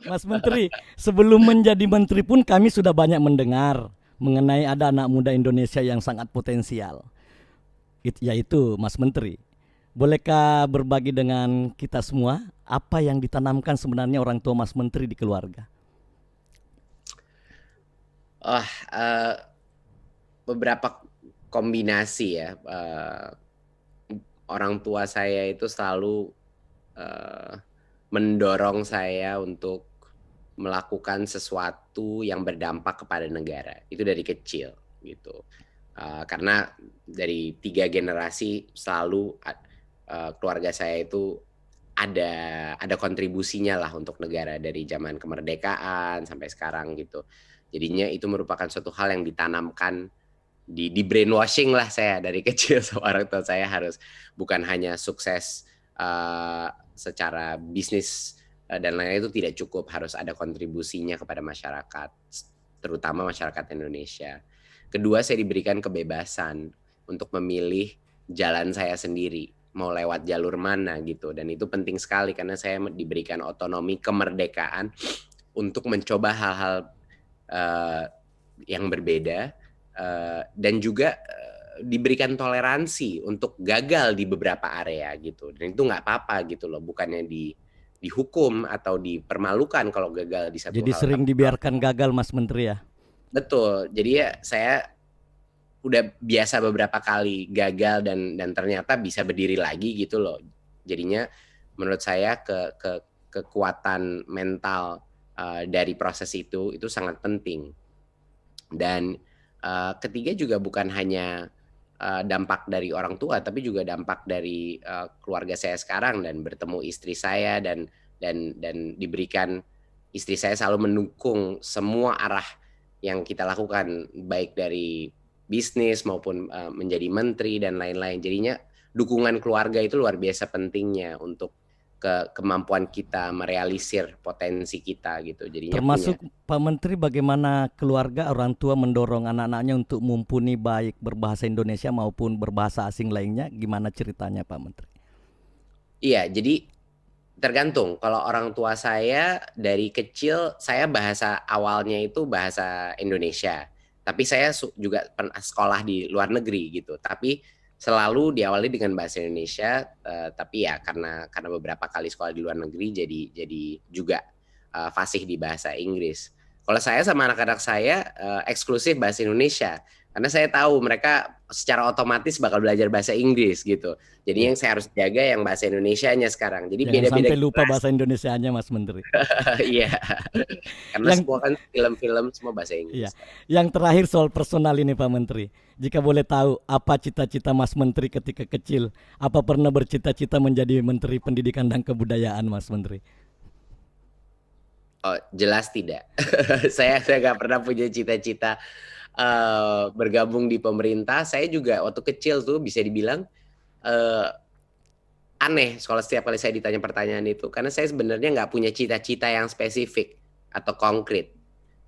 Mas Menteri, sebelum menjadi menteri pun kami sudah banyak mendengar mengenai ada anak muda Indonesia yang sangat potensial, yaitu Mas Menteri. Bolehkah berbagi dengan kita semua apa yang ditanamkan sebenarnya orang tua Mas Menteri di keluarga? Oh, beberapa kombinasi ya. Orang tua saya itu selalu eh, mendorong saya untuk melakukan sesuatu yang berdampak kepada negara. Itu dari kecil gitu. Karena dari 3 generasi selalu keluarga saya itu ada kontribusinya lah untuk negara dari zaman kemerdekaan sampai sekarang gitu. Jadinya itu merupakan suatu hal yang ditanamkan di brainwashing lah saya dari kecil sama orang tua saya harus bukan hanya sukses secara bisnis dan lain-lain itu tidak cukup, harus ada kontribusinya kepada masyarakat, terutama masyarakat Indonesia. Kedua, saya diberikan kebebasan untuk memilih jalan saya sendiri, mau lewat jalur mana gitu, dan itu penting sekali karena saya diberikan otonomi, kemerdekaan untuk mencoba hal-hal yang berbeda, dan juga diberikan toleransi untuk gagal di beberapa area gitu, dan itu nggak apa-apa gitu loh, bukannya dihukum atau dipermalukan kalau gagal di satu Jadi hal, sering tapi dibiarkan gagal Mas Menteri ya? betul. Jadi ya saya udah biasa beberapa kali gagal dan ternyata bisa berdiri lagi gitu loh. Jadinya menurut saya kekuatan mental dari proses itu sangat penting. Dan ketiga juga bukan hanya dampak dari orang tua, tapi juga dampak dari keluarga saya sekarang dan bertemu istri saya dan diberikan istri saya selalu mendukung semua arah yang kita lakukan, baik dari bisnis maupun menjadi menteri dan lain-lain. Jadinya dukungan keluarga itu luar biasa pentingnya untuk kemampuan kita merealisir potensi kita gitu. Jadinya punya. Termasuk Pak Menteri bagaimana keluarga orang tua mendorong anak-anaknya untuk mumpuni baik berbahasa Indonesia maupun berbahasa asing lainnya, gimana ceritanya Pak Menteri? Iya, jadi tergantung. Kalau orang tua saya dari kecil, saya bahasa awalnya itu bahasa Indonesia. Tapi saya juga pernah sekolah di luar negeri gitu. Tapi selalu diawali dengan bahasa Indonesia. Tapi ya karena beberapa kali sekolah di luar negeri, jadi juga fasih di bahasa Inggris. Kalau saya sama anak-anak saya eksklusif bahasa Indonesia. Karena saya tahu mereka secara otomatis bakal belajar bahasa Inggris gitu. Jadi Ya, yang saya harus jaga yang bahasa Indonesianya sekarang. Jadi jangan beda-beda sampai lupa generasi. bahasa Indonesianya Mas Menteri. Iya, karena Yang semua kan film-film semua bahasa ya, Inggris kan. yang terakhir soal personal ini Pak Menteri. Jika boleh tahu apa cita-cita Mas Menteri ketika kecil? Apa pernah bercita-cita menjadi Menteri Pendidikan dan Kebudayaan Mas Menteri? Oh, jelas tidak. Saya nggak pernah punya cita-cita bergabung di pemerintah. Saya juga waktu kecil tuh bisa dibilang eh, aneh kalau setiap kali saya ditanya pertanyaan itu, karena saya sebenarnya nggak punya cita-cita yang spesifik atau konkret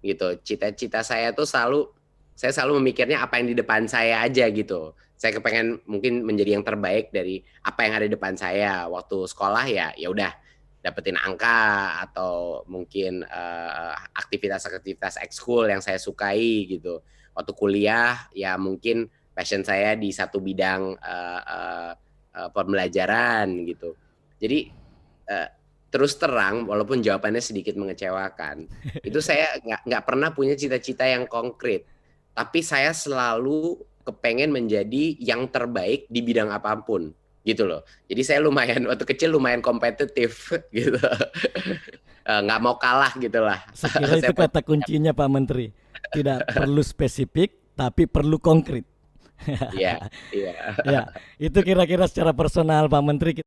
gitu. Cita-cita saya selalu memikirnya apa yang di depan saya aja gitu. Saya kepengen mungkin menjadi yang terbaik dari apa yang ada di depan saya. Waktu sekolah ya udah dapetin angka atau mungkin aktivitas-aktivitas ekskul yang saya sukai gitu. Waktu kuliah ya mungkin passion saya di satu bidang pembelajaran gitu. Jadi uh, terus terang, walaupun jawabannya sedikit mengecewakan, itu saya nggak pernah punya cita-cita yang konkret. Tapi saya selalu kepengen menjadi yang terbaik di bidang apapun gitu loh. Jadi saya lumayan waktu kecil lumayan kompetitif gitu. Nggak mau kalah gitu lah. Sekira Saya itu kata kuncinya Pak Menteri. Tidak perlu spesifik, tapi perlu konkret. iya, iya. Ya, itu kira-kira secara personal Pak Menteri.